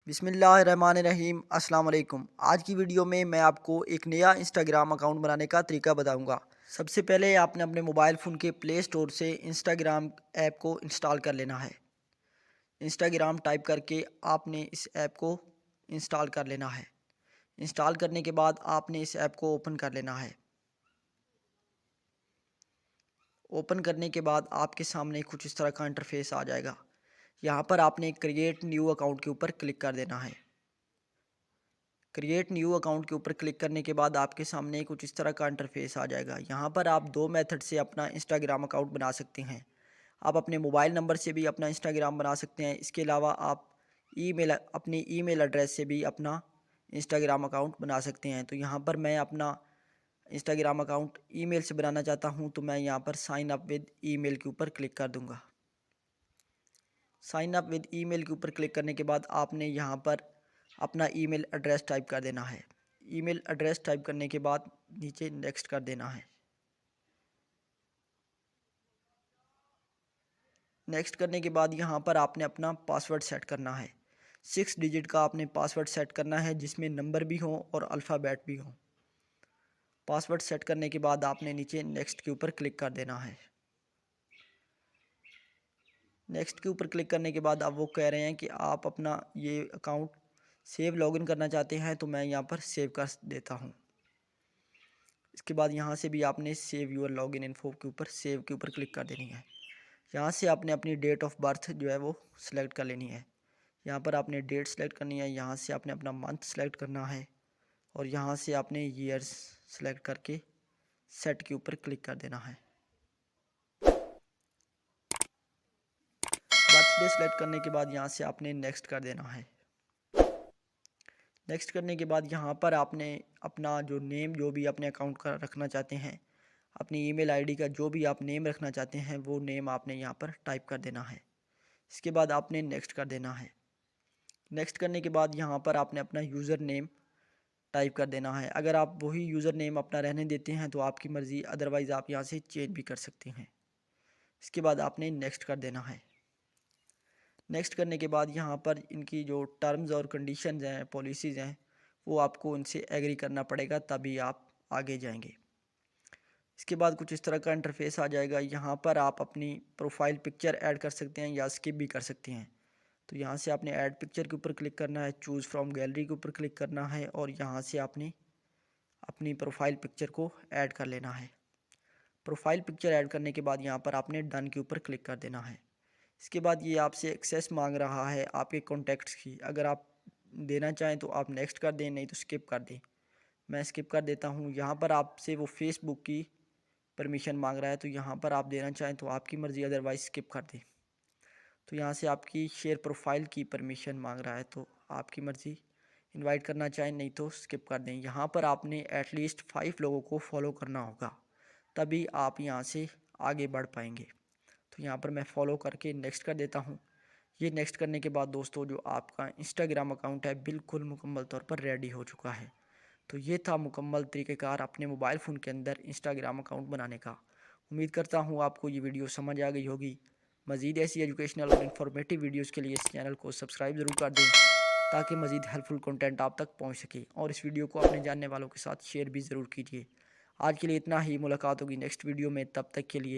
बिस्मिल्लाहिर्रहमानिर्रहीम अस्सलाम वालेकुम। आज की वीडियो में मैं आपको एक नया इंस्टाग्राम अकाउंट बनाने का तरीका बताऊंगा। सबसे पहले आपने अपने मोबाइल फ़ोन के प्ले स्टोर से इंस्टाग्राम ऐप को इंस्टॉल कर लेना है। इंस्टाग्राम टाइप करके आपने इस ऐप को इंस्टॉल कर लेना है। इंस्टॉल करने के बाद आपने इस ऐप को ओपन कर लेना है। ओपन करने के बाद आपके सामने कुछ इस तरह का इंटरफेस आ जाएगा। यहाँ पर आपने क्रिएट न्यू अकाउंट के ऊपर क्लिक कर देना है। क्रिएट न्यू अकाउंट के ऊपर क्लिक करने के बाद आपके सामने कुछ इस तरह का इंटरफेस आ जाएगा। यहाँ पर आप दो मेथड से अपना इंस्टाग्राम अकाउंट बना सकते हैं। आप अपने मोबाइल नंबर से भी अपना इंस्टाग्राम बना सकते हैं। इसके अलावा आप अपनी ईमेल एड्रेस से भी अपना इंस्टाग्राम अकाउंट बना सकते हैं। तो यहाँ पर मैं अपना इंस्टाग्राम अकाउंट ईमेल से बनाना चाहता हूँ, तो मैं यहाँ पर साइन अप विद ईमेल के ऊपर क्लिक कर दूँगा। साइन अप विद ईमेल के ऊपर क्लिक करने के बाद आपने यहाँ पर अपना ईमेल एड्रेस टाइप कर देना है। ईमेल एड्रेस टाइप करने के बाद नीचे नेक्स्ट कर देना है। नेक्स्ट करने के बाद यहाँ पर आपने अपना पासवर्ड सेट करना है। 6 डिजिट का आपने पासवर्ड सेट करना है, जिसमें नंबर भी हो और अल्फ़ाबेट भी हो। पासवर्ड सेट करने के बाद आपने नीचे नेक्स्ट के ऊपर क्लिक कर देना है। नेक्स्ट के ऊपर क्लिक करने के बाद अब वो कह रहे हैं कि आप अपना ये अकाउंट सेव लॉगिन करना चाहते हैं, तो मैं यहाँ पर सेव कर देता हूँ। इसके बाद यहाँ से भी आपने सेव योर लॉगिन इन्फो के ऊपर सेव के ऊपर क्लिक कर देनी है। यहाँ से आपने अपनी डेट ऑफ बर्थ जो है वो सिलेक्ट कर लेनी है। यहाँ पर आपने डेट सेलेक्ट करनी है। यहाँ से आपने अपना मंथ सेलेक्ट करना है और यहाँ से आपने ईयर्स सेलेक्ट करके सेट के ऊपर क्लिक कर देना है। बर्थडे सेलेक्ट करने के बाद यहाँ से आपने नेक्स्ट कर देना है। नेक्स्ट करने के बाद यहाँ पर आपने अपना जो नेम जो भी अपने अकाउंट का रखना चाहते हैं, अपनी ईमेल आईडी का जो भी आप नेम रखना चाहते हैं, वो नेम आपने यहाँ पर टाइप कर देना है। इसके बाद आपने नेक्स्ट कर देना है। नेक्स्ट करने के बाद यहाँ पर आपने अपना यूज़र नेम टाइप कर देना है। अगर आप वही यूज़र नेम अपना रहने देते हैं तो आपकी मर्ज़ी, अदरवाइज़ आप यहाँ से चेंज भी कर सकते हैं। इसके बाद आपने नेक्स्ट कर देना है। नेक्स्ट करने के बाद यहाँ पर इनकी जो टर्म्स और कंडीशंस हैं, पॉलिसीज़ हैं, वो आपको इनसे एग्री करना पड़ेगा, तभी आप आगे जाएंगे। इसके बाद कुछ इस तरह का इंटरफेस आ जाएगा। यहाँ पर आप अपनी प्रोफाइल पिक्चर ऐड कर सकते हैं या स्किप भी कर सकते हैं। तो यहाँ से आपने ऐड पिक्चर के ऊपर क्लिक करना है, चूज़ फ्रॉम गैलरी के ऊपर क्लिक करना है और यहाँ से आपने अपनी प्रोफाइल पिक्चर को ऐड कर लेना है। प्रोफाइल पिक्चर ऐड करने के बाद यहाँ पर आपने डन के ऊपर क्लिक कर देना है। इसके बाद ये आपसे एक्सेस मांग रहा है आपके कॉन्टैक्ट्स की। अगर आप देना चाहें तो आप नेक्स्ट कर दें, नहीं तो स्किप कर दें। मैं स्किप कर देता हूँ। यहाँ पर आपसे वो फेसबुक की परमिशन मांग रहा है, तो यहाँ पर आप देना चाहें तो आपकी मर्ज़ी, अदरवाइज़ स्किप कर दें। तो यहाँ से आपकी शेयर प्रोफाइल की परमिशन मांग रहा है, तो आपकी मर्ज़ी, इनवाइट करना चाहें नहीं तो स्किप कर दें। यहाँ पर आपने एटलीस्ट 5 लोगों को फॉलो करना होगा, तभी आप यहाँ से आगे बढ़ पाएंगे। तो यहाँ पर मैं फॉलो करके नेक्स्ट कर देता हूँ। ये नेक्स्ट करने के बाद दोस्तों, जो आपका इंस्टाग्राम अकाउंट है बिल्कुल मुकम्मल तौर पर रेडी हो चुका है। तो ये था मुकम्मल तरीक़ेकार अपने मोबाइल फ़ोन के अंदर इंस्टाग्राम अकाउंट बनाने का। उम्मीद करता हूँ आपको ये वीडियो समझ आ गई होगी। मज़ीद ऐसी एजुकेशनल और इन्फॉर्मेटिव वीडियोज़ के लिए इस चैनल को सब्सक्राइब ज़रूर कर दें, ताकि मज़ीद हेल्पफुल कंटेंट आप तक पहुँच सके, और इस वीडियो को अपने जानने वालों के साथ शेयर भी ज़रूर कीजिए। आज के लिए इतना ही। मुलाकात होगी नेक्स्ट वीडियो में, तब तक के लिए